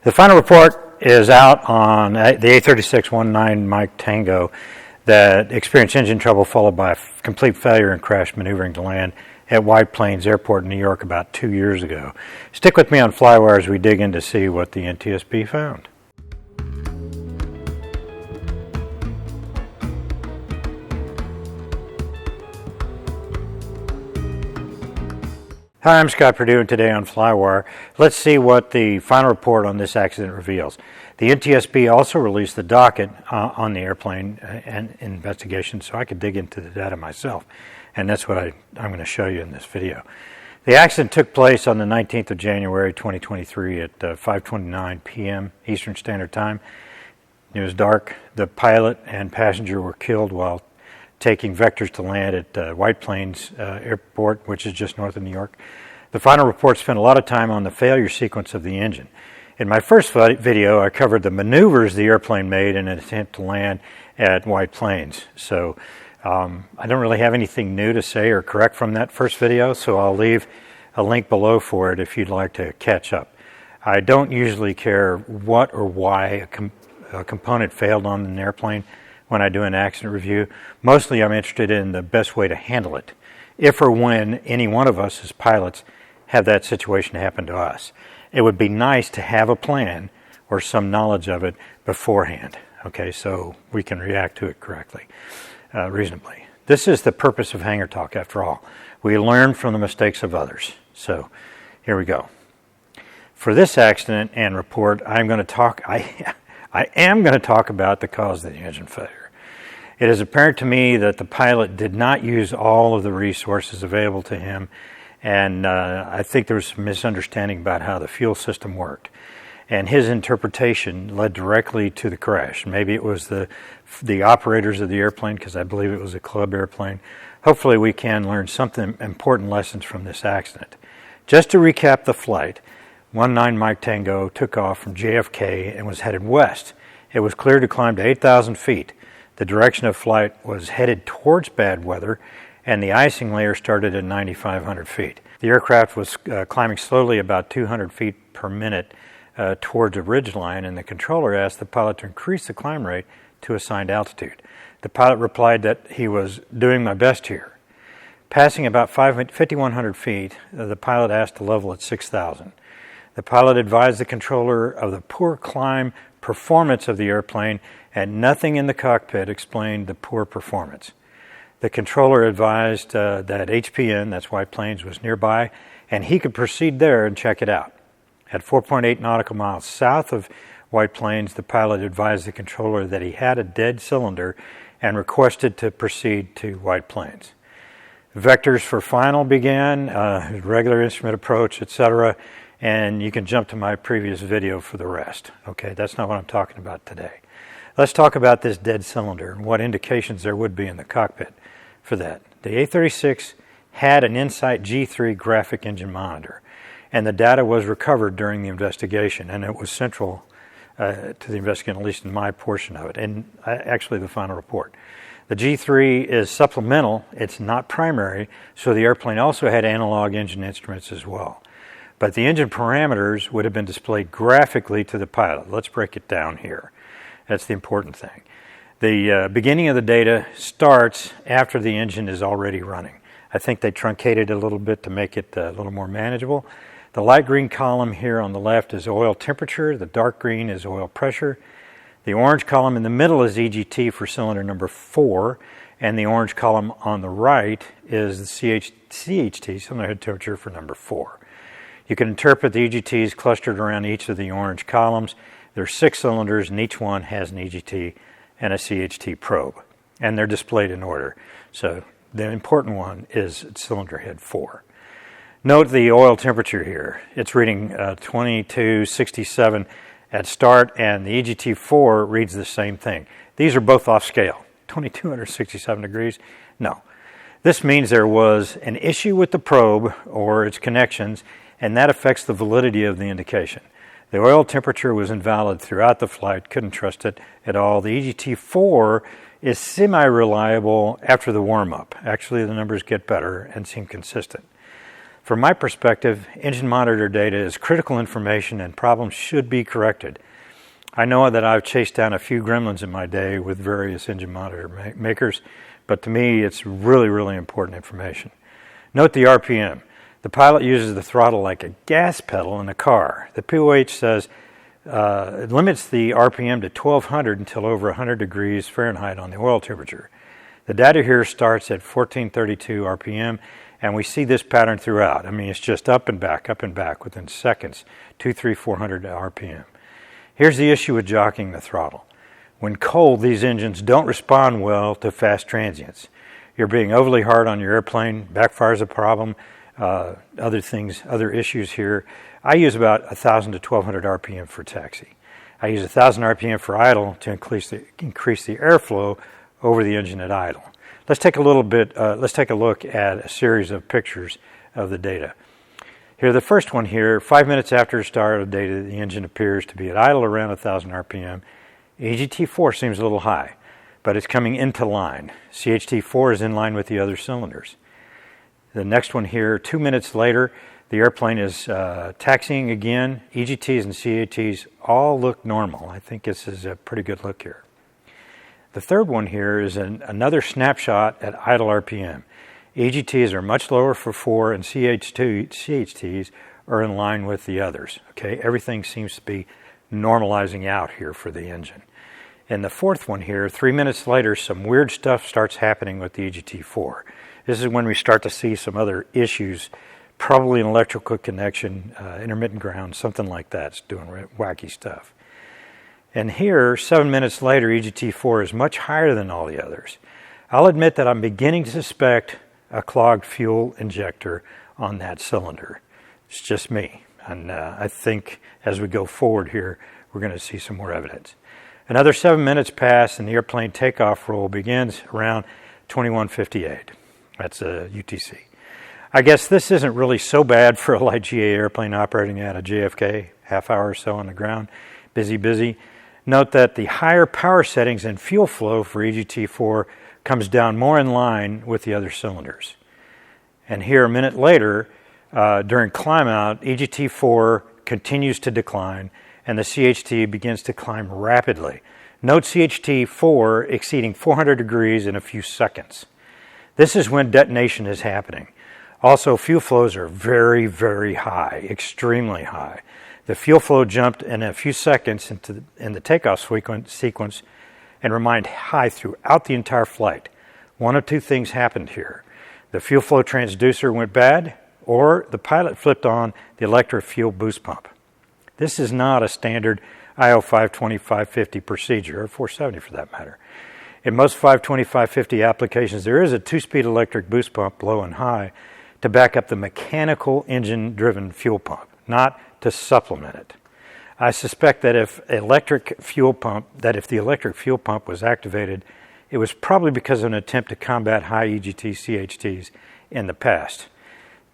The final report is out on the A36 19 Mike Tango that experienced engine trouble followed by a complete failure and crash maneuvering to land at White Plains Airport in New York about 2 years ago. Stick with me on FlyWire as we dig in to see what the NTSB found. Hi, I'm Scott Perdue, and today on FlyWire, let's see what the final report on this accident reveals. The NTSB also released the docket on the airplane and investigation, so I could dig into the data myself, and that's what I'm going to show you in this video. The accident took place on the 19th of January 2023 at 5:29 p.m. Eastern Standard Time. It was dark. The pilot and passenger were killed while taking vectors to land at White Plains Airport, which is just north of New York. The final report spent a lot of time on the failure sequence of the engine. In my first video, I covered the maneuvers the airplane made in an attempt to land at White Plains. So I don't really have anything new to say or correct from that first video, so I'll leave a link below for it if you'd like to catch up. I don't usually care what or why a component failed on an airplane when I do an accident review. Mostly I'm interested in the best way to handle it, if or when any one of us as pilots have that situation happen to us. It would be nice to have a plan or some knowledge of it beforehand, okay, so we can react to it correctly, reasonably. This is the purpose of Hangar Talk, after all. We learn from the mistakes of others. So here we go. For this accident and report, I am going to talk about the cause of the engine failure. It is apparent to me that the pilot did not use all of the resources available to him, and I think there was some misunderstanding about how the fuel system worked. And his interpretation led directly to the crash. Maybe it was the operators of the airplane, because I believe it was a club airplane. Hopefully we can learn something important lessons from this accident. Just to recap the flight, 19 Mike Tango took off from JFK and was headed west. It was cleared to climb to 8,000 feet. The direction of flight was headed towards bad weather, and the icing layer started at 9,500 feet. The aircraft was climbing slowly about 200 feet per minute towards a ridgeline, and the controller asked the pilot to increase the climb rate to assigned altitude. The pilot replied that he was doing my best here. Passing about 5,100 feet, the pilot asked to level at 6,000. The pilot advised the controller of the poor climb performance of the airplane, and nothing in the cockpit explained the poor performance. The controller advised that HPN, that's White Plains, was nearby, and he could proceed there and check it out. At 4.8 nautical miles south of White Plains, the pilot advised the controller that he had a dead cylinder and requested to proceed to White Plains. Vectors for final began, regular instrument approach, etc., and you can jump to my previous video for the rest. Okay, that's not what I'm talking about today. Let's talk about this dead cylinder and what indications there would be in the cockpit for that. The A36 had an Insight G3 graphic engine monitor, and the data was recovered during the investigation, and it was central to the investigation, at least in my portion of it, and actually the final report. The G3 is supplemental, it's not primary, so the airplane also had analog engine instruments as well. But the engine parameters would have been displayed graphically to the pilot. Let's break it down here. That's the important thing. The beginning of the data starts after the engine is already running. I think they truncated it a little bit to make it a little more manageable. The light green column here on the left is oil temperature. The dark green is oil pressure. The orange column in the middle is EGT for cylinder number 4, and the orange column on the right is the CHT, cylinder head temperature, for number 4. You can interpret the EGTs clustered around each of the orange columns. There are 6 cylinders, and each one has an EGT and a CHT probe, and they're displayed in order. So the important one is cylinder head 4. Note the oil temperature here. It's reading 2267 at start, and the EGT4 reads the same thing. These are both off scale. 2267 degrees? No. This means there was an issue with the probe or its connections, and that affects the validity of the indication. The oil temperature was invalid throughout the flight, couldn't trust it at all. The EGT4 is semi-reliable after the warm-up. Actually, the numbers get better and seem consistent. From my perspective, engine monitor data is critical information and problems should be corrected. I know that I've chased down a few gremlins in my day with various engine monitor makers, but to me it's really, really important information. Note the RPM. The pilot uses the throttle like a gas pedal in a car. The POH says it limits the RPM to 1200 until over 100 degrees Fahrenheit on the oil temperature. The data here starts at 1432 RPM, and we see this pattern throughout. I mean, it's just up and back within seconds, 400 RPM. Here's the issue with jockeying the throttle. When cold, these engines don't respond well to fast transients. You're being overly hard on your airplane, backfire's a problem, other issues here. I use about 1,000 to 1,200 RPM for taxi. I use 1,000 RPM for idle to increase the airflow over the engine at idle. Let's take a look at a series of pictures of the data. Here, the first one here, 5 minutes after the start of data, the engine appears to be at idle around 1,000 RPM. EGT4 seems a little high, but it's coming into line. CHT4 is in line with the other cylinders. The next one here, 2 minutes later, the airplane is taxiing again. EGTs and CATs all look normal. I think this is a pretty good look here. The third one here is another snapshot at idle RPM. EGTs are much lower for 4, and CHTs are in line with the others. Okay, everything seems to be normalizing out here for the engine. And the fourth one here, 3 minutes later, some weird stuff starts happening with the EGT4. This is when we start to see some other issues, probably an electrical connection, intermittent ground, something like that. It's doing wacky stuff. And here, 7 minutes later, EGT4 is much higher than all the others. I'll admit that I'm beginning to suspect a clogged fuel injector on that cylinder. It's just me. And I think as we go forward here, we're going to see some more evidence. Another 7 minutes pass and the airplane takeoff roll begins around 21:58. That's a UTC. I guess this isn't really so bad for a light GA airplane operating out of JFK, half hour or so on the ground, busy. Note that the higher power settings and fuel flow for EGT4 comes down more in line with the other cylinders. And here a minute later, during climb out, EGT4 continues to decline and the CHT begins to climb rapidly. Note CHT4 exceeding 400 degrees in a few seconds. This is when detonation is happening. Also, fuel flows are very, very high, extremely high. The fuel flow jumped in a few seconds in the takeoff sequence and remained high throughout the entire flight. One of two things happened here. The fuel flow transducer went bad, or the pilot flipped on the electric fuel boost pump. This is not a standard IO 520-550 procedure, or 470 for that matter. In most 520-550 applications, there is a two-speed electric boost pump, low and high, to back up the mechanical engine-driven fuel pump, not to supplement it. I suspect that if the electric fuel pump was activated, it was probably because of an attempt to combat high EGT CHTs in the past.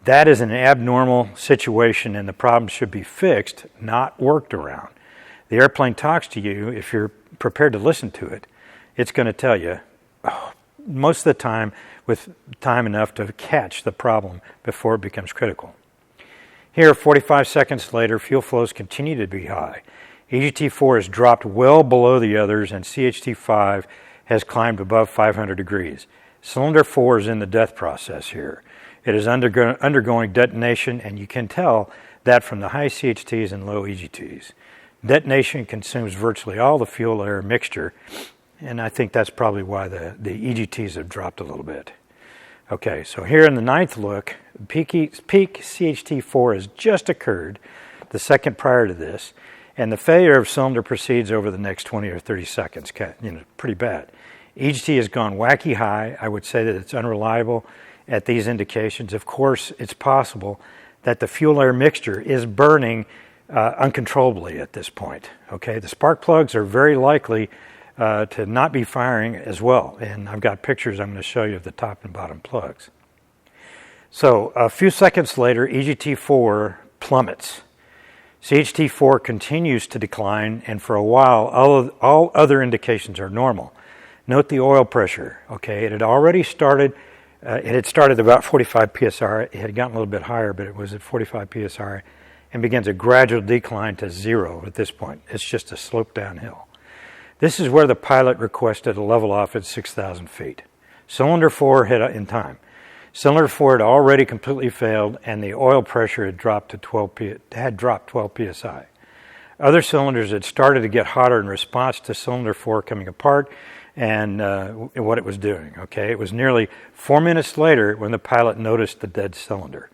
That is an abnormal situation and the problem should be fixed, not worked around. The airplane talks to you. If you're prepared to listen to it, it's going to tell you most of the time with time enough to catch the problem before it becomes critical. Here, 45 seconds later, fuel flows continue to be high. EGT4 has dropped well below the others, and CHT5 has climbed above 500 degrees. Cylinder 4 is in the death process here. It is undergoing detonation, and you can tell that from the high CHTs and low EGTs. Detonation consumes virtually all the fuel-air mixture, and I think that's probably why the EGTs have dropped a little bit. Okay, so here in the ninth look, peak CHT4 has just occurred, the second prior to this, and the failure of cylinder proceeds over the next 20 or 30 seconds. Pretty bad. EGT has gone wacky high. I would say that it's unreliable at these indications. Of course, it's possible that the fuel-air mixture is burning uncontrollably at this point. Okay, the spark plugs are very likely to not be firing as well, and I've got pictures I'm going to show you of the top and bottom plugs. So a few seconds later, EGT4 plummets. CHT4 continues to decline, and for a while, all other indications are normal. Note the oil pressure. Okay, it had already started It had started about 45 psi. It had gotten a little bit higher, but it was at 45 psi and begins a gradual decline to 0 at this point. It's just a slope downhill. This is where the pilot requested a level off at 6,000 feet. Cylinder 4 hit in time. Cylinder 4 had already completely failed, and the oil pressure had dropped 12 psi. Other cylinders had started to get hotter in response to cylinder 4 coming apart and what it was doing. Okay, it was nearly 4 minutes later when the pilot noticed the dead cylinder.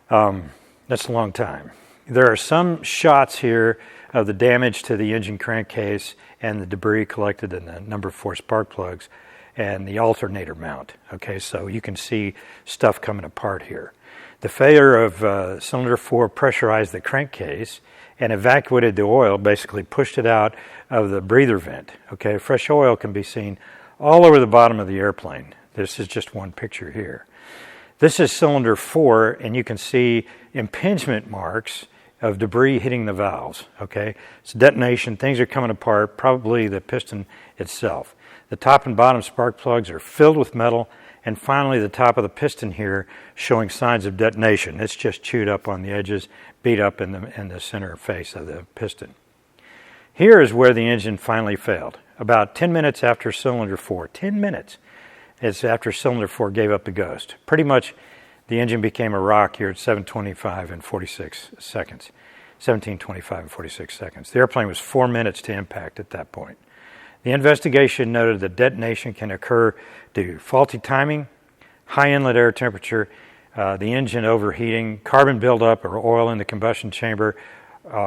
That's a long time. There are some shots here of the damage to the engine crankcase and the debris collected in the number 4 spark plugs and the alternator mount. Okay, so you can see stuff coming apart here. The failure of cylinder 4 pressurized the crankcase and evacuated the oil, basically pushed it out of the breather vent. Okay, fresh oil can be seen all over the bottom of the airplane. This is just one picture here. This is cylinder 4, and you can see impingement marks of debris hitting the valves. Okay, it's detonation. Things are coming apart, probably the piston itself. The top and bottom spark plugs are filled with metal, and finally the top of the piston here showing signs of detonation. It's just chewed up on the edges, beat up in the center face of the piston. Here is where the engine finally failed. About 10 minutes after cylinder 4, 10 minutes, it's after cylinder 4 gave up the ghost. Pretty much the engine became a rock here at 17:25 and 46 seconds. The airplane was 4 minutes to impact at that point. The investigation noted that detonation can occur due to faulty timing, high inlet air temperature, the engine overheating, carbon buildup or oil in the combustion chamber,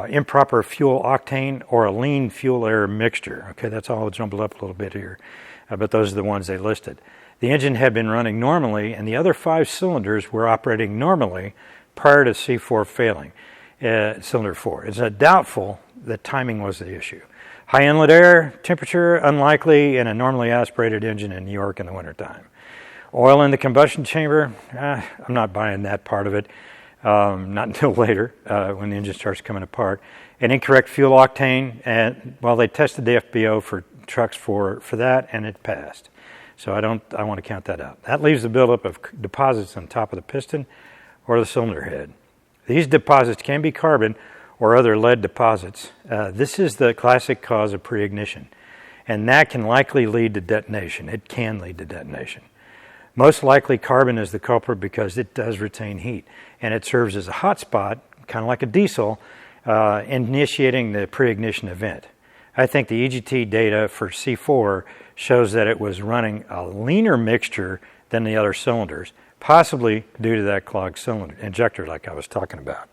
improper fuel octane, or a lean fuel-air mixture. Okay, that's all jumbled up a little bit here, but those are the ones they listed. The engine had been running normally, and the other 5 cylinders were operating normally prior to C4 failing, cylinder 4. It's doubtful that timing was the issue. High inlet air temperature, unlikely in a normally aspirated engine in New York in the wintertime. Oil in the combustion chamber, I'm not buying that part of it, not until later when the engine starts coming apart. An incorrect fuel octane, and well, they tested the FBO for trucks for that, and it passed. So I want to count that out. That leaves the buildup of deposits on top of the piston or the cylinder head. These deposits can be carbon or other lead deposits. This is the classic cause of pre-ignition, and that can likely lead to detonation. It can lead to detonation. Most likely carbon is the culprit because it does retain heat, and it serves as a hot spot, kind of like a diesel, initiating the pre-ignition event. I think the EGT data for C4 shows that it was running a leaner mixture than the other cylinders, possibly due to that clogged cylinder injector like I was talking about.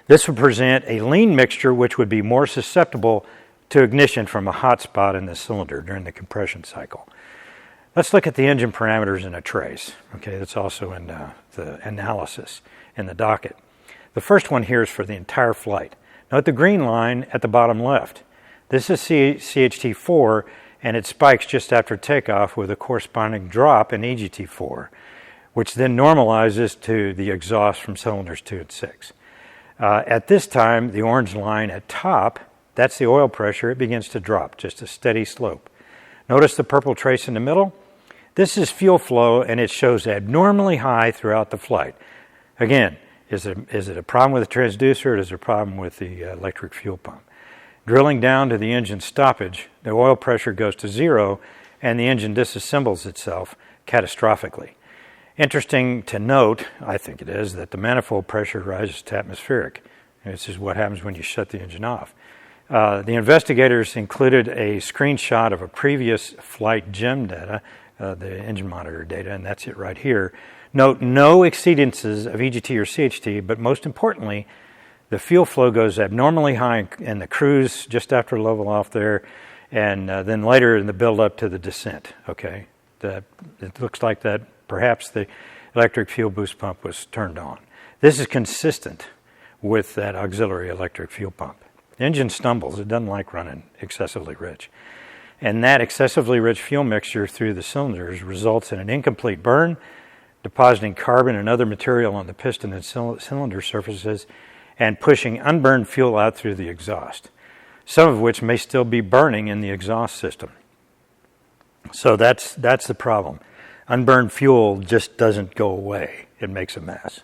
This would present a lean mixture which would be more susceptible to ignition from a hot spot in the cylinder during the compression cycle. Let's look at the engine parameters in a trace. Okay, that's also in the analysis in the docket. The first one here is for the entire flight. Note the green line at the bottom left. This is CHT4, and it spikes just after takeoff with a corresponding drop in EGT4, which then normalizes to the exhaust from cylinders 2 and 6. At this time, the orange line at top, that's the oil pressure. It begins to drop, just a steady slope. Notice the purple trace in the middle? This is fuel flow, and it shows abnormally high throughout the flight. Again, is it a problem with the transducer, or is it a problem with the electric fuel pump? Drilling down to the engine stoppage, the oil pressure goes to 0, and the engine disassembles itself catastrophically. Interesting to note, I think it is, that the manifold pressure rises to atmospheric. This is what happens when you shut the engine off. The investigators included a screenshot of a previous flight GEM data, the engine monitor data, and that's it right here. Note no exceedances of EGT or CHT, but most importantly, the fuel flow goes abnormally high in the cruise just after level off there, and then later in the build-up to the descent. Okay, it looks like that perhaps the electric fuel boost pump was turned on. This is consistent with that auxiliary electric fuel pump. The engine stumbles. It doesn't like running excessively rich. And that excessively rich fuel mixture through the cylinders results in an incomplete burn, depositing carbon and other material on the piston and cylinder surfaces, and pushing unburned fuel out through the exhaust, some of which may still be burning in the exhaust system. So that's the problem. unburned fuel just doesn't go away. It makes a mess.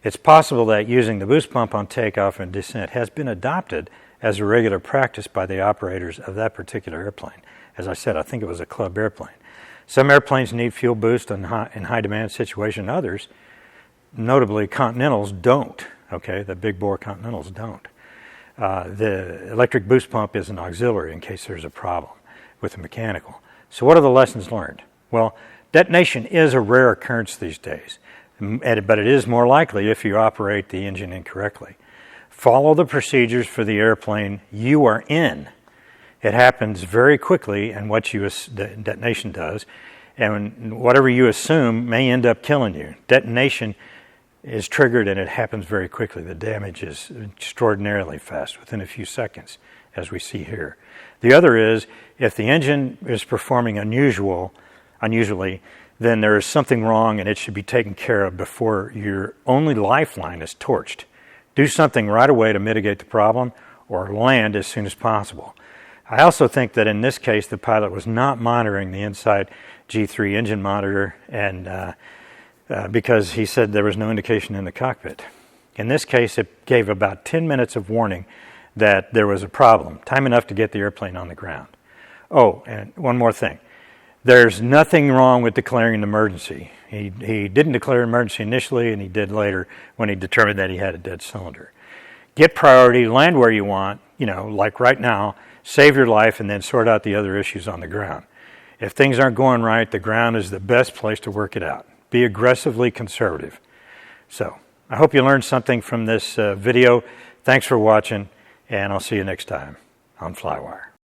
It's possible that using the boost pump on takeoff and descent has been adopted as a regular practice by the operators of that particular airplane. As I said, I think it was a club airplane. Some airplanes need fuel boost in high demand situations. Others, notably Continentals, don't. Okay, the big bore Continentals don't. The electric boost pump is an auxiliary in case there's a problem with the mechanical. So what are the lessons learned? Well, detonation is a rare occurrence these days, but it is more likely if you operate the engine incorrectly. Follow the procedures for the airplane you are in. It happens very quickly, and what detonation does, and whatever you assume may end up killing you. Detonation is triggered and it happens very quickly. The damage is extraordinarily fast, within a few seconds, as we see here. The other is, if the engine is performing unusually, then there is something wrong and it should be taken care of before your only lifeline is torched. Do something right away to mitigate the problem, or land as soon as possible. I also think that in this case the pilot was not monitoring the inside G3 engine monitor, and because he said there was no indication in the cockpit. In this case, it gave about 10 minutes of warning that there was a problem, time enough to get the airplane on the ground. Oh, and one more thing. There's nothing wrong with declaring an emergency. He didn't declare an emergency initially, and he did later when he determined that he had a dead cylinder. Get priority, land where you want, like right now, save your life, and then sort out the other issues on the ground. If things aren't going right, the ground is the best place to work it out. Be aggressively conservative. So, I hope you learned something from this video. Thanks for watching, and I'll see you next time on FlyWire.